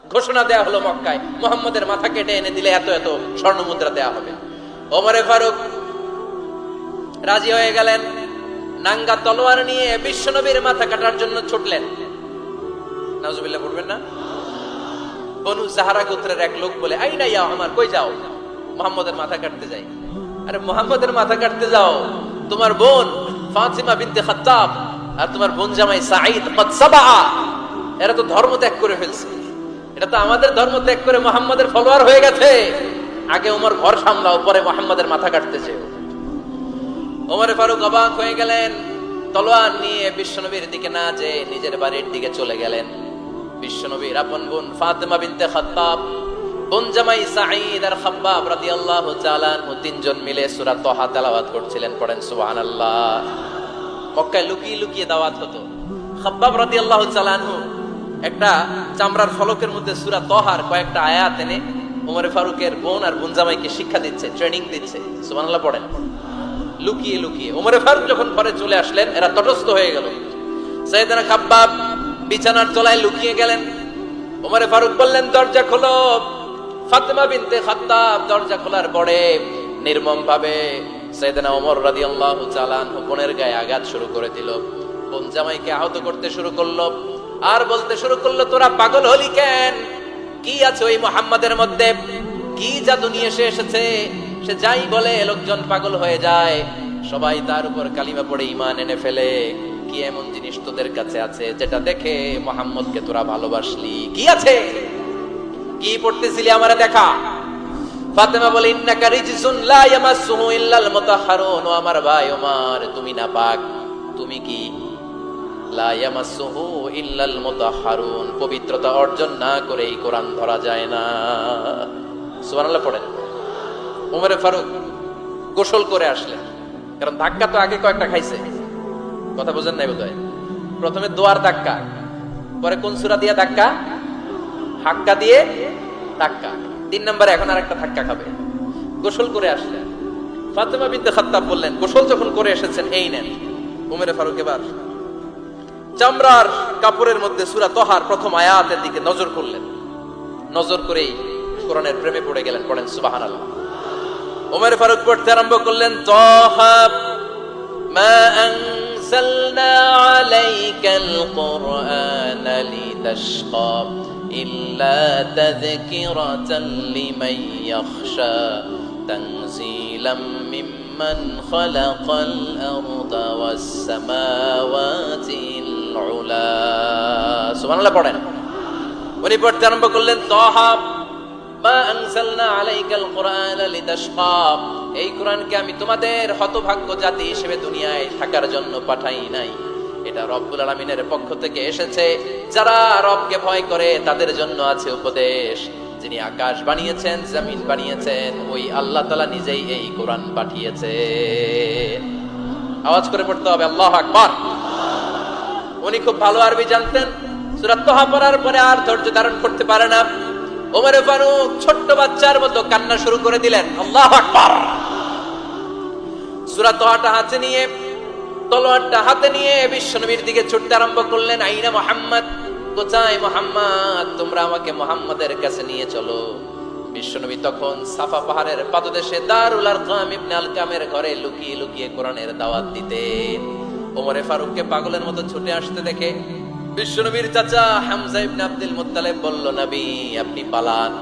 ঘোষণা দেয়া হলো মক্কায়, মুহাম্মদের মাথা কেটে এনে দিলে এত এত স্বর্ণ মুদ্রা দেয়া হবে। ওমরে ফারুক রাজি হয়ে গেলেন, নাঙ্গা তলোয়ার নিয়ে বিশ্বনবীর মাথা কাটার জন্য ছুটলেন। নাউজুবিল্লাহ পড়বেন না? বনু জাহরা গোত্রের এক লোক বলে, আইনা ইয়া আমার, কই যাও? মুহাম্মদের মাথা কাটতে যাই। আরে মুহাম্মদের মাথা কাটতে যাও? তোমার বোন ফাতিমা বিনতে খাত্তাব আর তোমার বোন জামাই সাঈদ কদ সাবা, এরা তো ধর্ম ত্যাগ করে ফেলছে, এটা তো আমাদের ধর্ম ত্যাগ করে মুহাম্মদের ফলোয়ার হয়ে গেছে। আগে ওমর ঘর সামলাও, পরে মুহাম্মদের মাথা কাটতেছে। ওমরে ফারুক অবাক হয়ে গেলেন, তলোয়ার নিয়ে বিশ্বনবীর দিকে না যেয়ে নিজের বাড়ির দিকে চলে গেলেন। বিশ্বনবীর আপন বোন ফাতিমা বিনতে খাত্তাব, বোন জামাই সাঈদ আর খাব্বাব রাদিয়াল্লাহু তাআলা আনহু তিনজন মিলে সূরা তাহা তেলাওয়াত করছিলেন। পড়েন সুবহানাল্লাহ। মক্কায় লুকিয়ে লুকিয়ে দাওয়াত হতো। খাব্বাব রাদিয়াল্লাহু তাআলা আনহু একটা চামড়ার ফলকের মধ্যে সূরা তাহার কয়েকটা আয়াত এনে ওমর ফারুকের বোন আর বোন জামাইকে শিক্ষা দিচ্ছে, ট্রেনিং দিচ্ছে। সুবহানাল্লাহ পড়েন। লুকিয়ে লুকিয়ে ওমর ফারুক যখন পরে চলে আসলেন, এরা তটস্থ হয়ে গেল। সাইয়েদনা খাব্বাব বিছানার তলায় লুকিয়ে গেলেন। ওমর ফারুক বললেন, দরজা খোলো। ফাতিমা বিনতে খাত্তাব দরজা খোলার পরে নির্মম ভাবে সাইয়েদনা ওমর রাদিয়াল্লাহু তাআলা আনহু বোনের গায়ে আঘাত শুরু করে দিল। বোন জামাইকে আহত করতে শুরু করলো আর বলতে শুরু করলো, তোরা পাগল হলি কেন? কি আছে ওই মুহাম্মাদের মধ্যে? কি জাদু নিয়ে এসেছে? সে যাই বলে লোকজন পাগল হয়ে যায়, সবাই তার উপর কালিমা পড়ে ঈমান এনে ফেলে। কি এমন জিনিস তোদের কাছে আছে যেটা দেখে মুহাম্মদকে তোরা ভালোবাসলি? কি আছে? কি পড়তেছিলি আমারে দেখা। ফাতেমা বলে, ইন্নাকা রিজসুন লা ইয়ামাসসুহু ইল্লাল মুতাহহারুন। ও আমার ভাই ওমর, তুমি নাপাক। তুমি কি? লা ইয়ামাসসুহু ইল্লাল মুতাহহারুন, পবিত্রতা অর্জন না করে এই কোরআন ধরা যায় না। সুবহানাল্লাহ পড়েন। ওমর ফারুক গোসল করে আসলেন, কারণ ধাক্কা তো আগে কয়েকটা খাইছে। কথা বুঝেন নাই বোধহয়? প্রথমে দোয়ার ধাক্কা, পরে কোন সূরা দিয়ে ধাক্কা? হাক্কা দিয়ে ধাক্কা। 3 নম্বরে এখন আরেকটা ধাক্কা খাবে। গোসল করে আসলেন। ফাতিমা বিনতে খাত্তাব বললেন, গোসল যখন করে এসেছেন, এই নেন। ওমর ফারুক এবার চামড়ার কাপড়ের মধ্যে সূরা তাহার প্রথম আয়াতের দিকে নজর করলেন। নজর করেই কোরআনের প্রেমে পড়ে গেলেন। পড়েন সুবহানাল্লাহ। ওমর ফারুক পড়তে আরম্ভ করলেন, তাহা মা আনজালনা আলাইকাল কুরআনা লিতাশকা ইল্লা তাযকিরাতান লিমান ইয়াখশা তানজিলাম মিম্মান খালাকাল আরদা ওয়াস সামাওয়াতিল উলা। সুবহানাল্লাহ পড়েন। উনি পড়তে আরম্ভ করলেন, তাহা মা আনজালনা আলাইকাল কুরআনা লিতাশকা, এই কোরআনকে আমি তোমাদের হতভাগ্য জাতি হিসেবে দুনিয়ায় থাকার জন্য পাঠাই নাই। এটা রব্বুল আলামিনের পক্ষ থেকে এসেছে। যারা রবকে ভয় করে তাদের জন্য আছে উপদেশ। যিনি আকাশ বানিয়েছেন, জমিন বানিয়েছেন, ওই আল্লাহ তাআলা নিজেই এই কোরআন পাঠিয়েছেন। আওয়াজ করে পড়তে হবে, আল্লাহু আকবার। উনি খুব ভালো আরবি জানতেন। সূরা তাহা পড়ার পরে আর ধৈর্য ধারণ করতে পারে না। ওমর ফারুক ছোট্ট বাচ্চার মতো কান্না শুরু করে দিলেন। আল্লাহু আকবার। সূরা তাহাটা হাতে নিয়ে, তলোয়ারটা হাতে নিয়ে বিশ্বনবীর দিকে ছুটতে আরম্ভ করলেন। আইনা মুহাম্মদ, কোথায় মুহাম্মদ? তোমরা আমাকে মুহাম্মদের কাছে নিয়ে চলো। বিশ্বনবী তখন সাফা পাহাড়ের পাদদেশে দারুল আরকাম ইবনে আলকামের ঘরে লুকিয়ে লুকিয়ে কোরআনের দাওয়াত দিতেন। ওমর ফারুককে পাগলের মতো ছুটে আসতে দেখে বিশ্বনবীর চাচা হামজা ইবনে আব্দুল মুত্তালিব বলল, নবী আপনি পালান।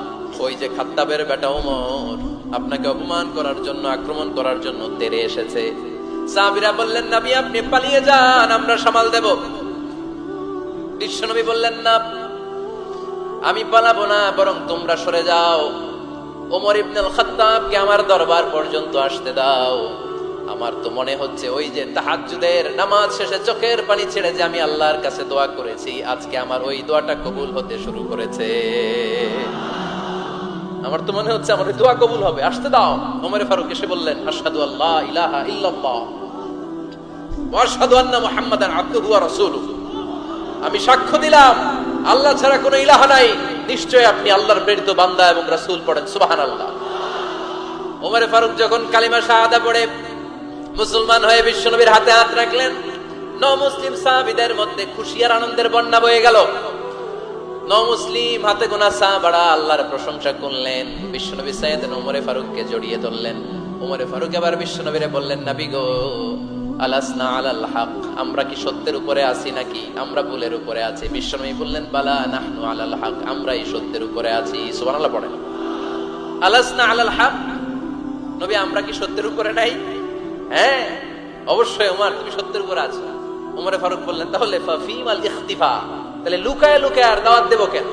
ওই যে খাত্তাবের বেটা ওমর আপনাকে অপমান করার জন্য, আক্রমণ করার জন্য তেড়ে এসেছে। সাহাবীরা বললেন, নবী আপনি পালিয়ে যান, আমরা সামাল দেব। বিশ্বনবী বললেন, না আমি পালাবো না, বরং তোমরা সরে যাও। ওমর ইবনে আল খাত্তাবকে আমার দরবার পর্যন্ত আসতে দাও। আমার তো মনে হচ্ছে ওই যে তাহাজ্জুদের নামাজ শেষে চোখের পানি ছেড়ে যে আমি আল্লাহর কাছে দোয়া করেছি, আজকে আমার ওই দোয়াটা কবুল হতে শুরু করেছে। আমার তো মনে হচ্ছে আমার ওই দোয়া কবুল হবে, আসতে দাও। ওমর ফারুক এসে বললেন, আশহাদু আল্লা ইলাহা ইল্লাল্লাহ ওয়া আশহাদু আন্না মুহাম্মাদান আবদুহু ওয়া রাসূলুহু, আমি সাক্ষ্য দিলাম আল্লাহ ছাড়া কোনো ইলাহ নাই, নিশ্চয় আপনি আল্লাহর প্রেরিত বান্দা এবং রাসূল। পড়েন সুবহানাল্লাহ। ওমর ফারুক যখন কালিমা শাহাদা পড়ে মুসলমান হয়ে বিশ্বনবীর হাতে হাত রাখলেন, নও মুসলিম সাহাবীদের মধ্যে খুশি আর আনন্দের বন্যা বয়ে গেল। মুসলিম হাতে গোনা সাহাবারা আল্লাহর প্রশংসা করলেন। বিশ্বনবী সাইয়েদনা ওমরে ফারুককে জড়িয়ে ধরলেন। ওমরে ফারুক এবার বিশ্বনবীরে বললেন, নবী গো, আলাসনা আলাল হক, আমরা কি সত্যের উপরে আছি নাকি আমরা ভুলের উপরে আছি? বিশ্বনবী বললেন, বালা নাহনু আলাল হক, আমরাই সত্যের উপরে আছি। সুবহানাল্লাহ পড়েন। আলাসনা আলাল হক, নবী আমরা কি সত্যের উপরে নাই? হ্যাঁ অবশ্যই ওমর, তুমি সত্যের উপরে আছো। ওমরে ফারুক বললেন, তাহলে ফাফিমাল ইখতিফা, তাহলে লুকায় লুকায় আর দাওয়াত দেব কেন?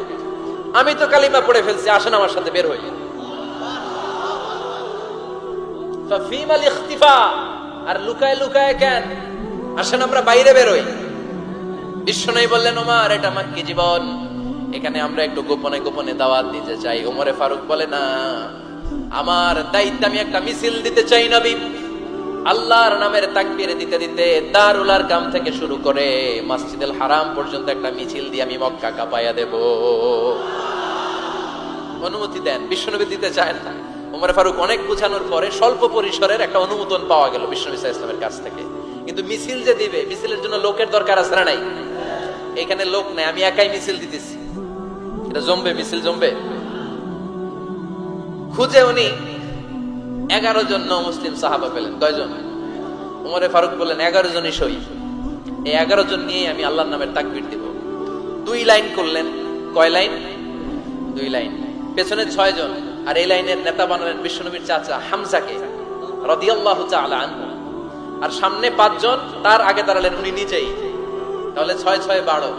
আমি তো কালিমা পড়ে ফেলছি, আসেন আমার সাথে বের হই। ফাফিমাল ইখতিফা, আর লুকায় লুকায় কেন? আসেন আমরা বাইরে বের হই। বিশ্বনবী বললেন, ওমর এটা মাক্কি জীবন, এখানে আমরা একটু গোপনে গোপনে দাওয়াত দিতে চাই। ওমরে ফারুক বলে, না, আমার দায়িত্ব, আমি একটা মিছিল দিতে চাই নবী। আল্লাহর নামের তাকবীর দিতে দিতে দারুল আরকাম থেকে শুরু করে মসজিদুল হারাম পর্যন্ত একটা মিছিল দিয়ে আমি মক্কা কাঁপাইয়া দেব। অনুমতি দেন। বিশ্বনবী দিতে চায় না। ওমর ফারুক অনেক বুঝানোর পরে স্বল্প পরিসরের একটা অনুমোদন পাওয়া গেল বিশ্বনবী সাল্লাল্লাহু আলাইহি ওয়াসাল্লামের কাছ থেকে। কিন্তু মিছিল যে দিবে, মিছিলের জন্য লোকের দরকার আছে না নাই? এখানে লোক নাই, আমি একাই মিছিল দিতেছি। এটা জমবে, মিছিল জমবে। খুঁজে উনি 11 জন মুসলিম সাহাবা পেলেন। কয়জন? ওমরে ফারুক বললেন, 11 জনই সই। এই 11 জন নিয়ে আমি আল্লাহর নামের তাকবীর দিব। 2 লাইন করলেন। কয় লাইন? 2 লাইন। পেছনে 6 জন, আর এই লাইনের নেতা বানালেন বিশ্বনবীর চাচা হামজাকে রাদিয়াল্লাহু তাআলা আনহু। আর সামনে 5 জন, তার আগে দাঁড়ালেন উনি নিজেই। তাহলে 6 6 12।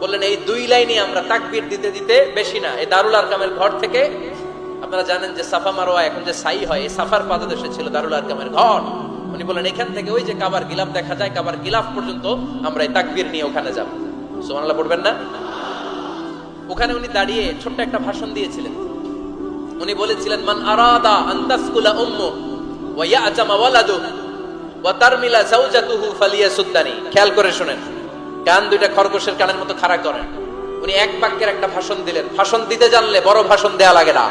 বললেন, এই 2 লাইনে আমরা তাকবীর দিতে দিতে, বেশি না, এই দারুল আরকামের ঘর থেকে, আপনারা জানেন যে সাফা মারওয়া এখন যে সাই হয়, এই সাফার পাদদেশে ছিল দারুল আরকামের ঘর। উনি বলেন, এখান থেকে ওই যে কাবার গিলাফ দেখা যায়, কাবার গিলাফ পর্যন্ত আমরা এই তাকবীর নিয়ে ওখানে যাব। সুবহানাল্লাহ পড়বেন না? ওখানে উনি দাঁড়িয়ে ছোট্ট একটা ভাষণ দিয়েছিলেন। উনি বলেছিলেন, মান আরাদা আন তাসকুলা উম্মু ওয়া ইয়াতামা ওয়ালাদু ওয়া তারমিলা যাওজাতুহু ফালিয়াসুদ্দানি। খেয়াল করে শুনেন, কান দুইটা খরগোশের কানের মতো খাড়া করেন। উনি এক বাক্যের একটা ভাষণ দিলেন। ভাষণ দিতে জানলে বড় ভাষণ দেয়া লাগে না।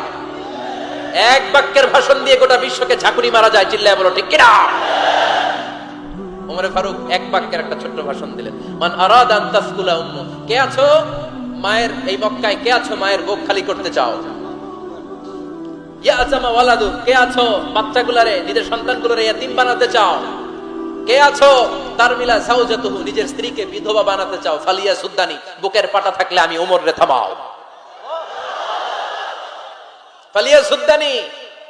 এক বাক্যের ভাষণ দিয়ে গোটা বিশ্বকে ঝাঁকুনি মারা যায়। চিল্লায় বলো ঠিক কিনা? ওমরে ফারুক এক বাক্যের একটা ছোট্ট ভাষণ দিলেন। মান আরাদা আন তাসকুলা উম্মু, কে আছো মায়ের এই মক্কায়, কে আছো মায়ের বুক খালি করতে চাও? ইয়াতামা ওয়ালাদু, কে আছো বাচ্চাগুলারে, নিজের সন্তানগুলোরে ইয়াতিম বানাতে চাও? কে আছো তারমিলা যাওজাতুহু, নিজের স্ত্রীকে বিধবা বানাতে চাও? ফালিয়া সুদ্দানি, বুকের পাটা থাকলে আমি ওমর রে থামাও। ফালিয়া সুদ্দানি,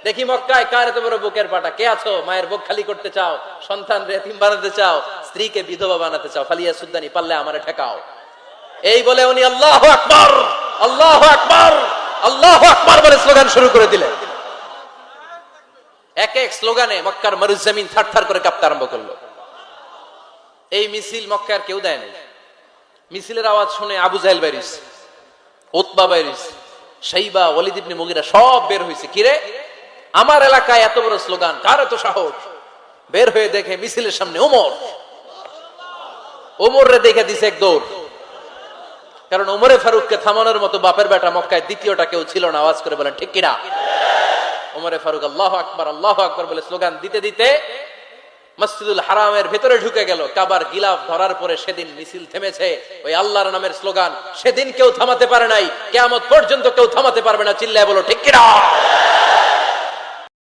দেখি মক্কায় কার এত বড় বুকের পাটা? কে আছো মায়ের বুক খালি করতে চাও, সন্তান রে এতিম বানাতে চাও, স্ত্রীকে বিধবা বানাতে চাও? ফালিয়া সুদ্দানি, পারলে আমারে ঠেকাও। এই বলে উনি আল্লাহু আকবার, আল্লাহু আকবার, আল্লাহু আকবার বলে স্লোগান শুরু করে দিলেন। এক এক স্লোগানে মক্কার মরুজমিন থারথার করে কাঁপতে আরম্ভ করলো। এই মিছিল মক্কার কেউ দেয় নাই। মিছিলের আওয়াজ শুনে আবু জাহেল বাইরিস, উতবা বাইরিস, শাইবা, ওয়ালিদ ইবনে মুগিরা সব বের হয়েছে। কিরে, আমার এলাকায় এত বড় স্লোগান, কার এত সাহস? বের হয়ে দেখে মিছিলের সামনে ওমর। ওমর রে দেখে দিছে এক দৌড়। কারণ ওমরে ফারুককে থামানোর মতো বাপের বেটা মক্কায় দ্বিতীয়টা কেউ ছিল না। আওয়াজ করে বলেন ঠিক কিনা? ওমরে ফারুক আল্লাহু আকবার, আল্লাহু আকবার বলে স্লোগান দিতে দিতে মসজিদুল হারামের ভেতরে ঢুকে গেল। কাবার গিলাফ ধরার পরে সেদিন মিছিল থেমেছে। ওই আল্লাহর নামের স্লোগান সেদিন কেউ থামাতে পারে নাই, কিয়ামত পর্যন্ত কেউ থামাতে পারবে না। চিল্লায় বলো ঠিক কিনা?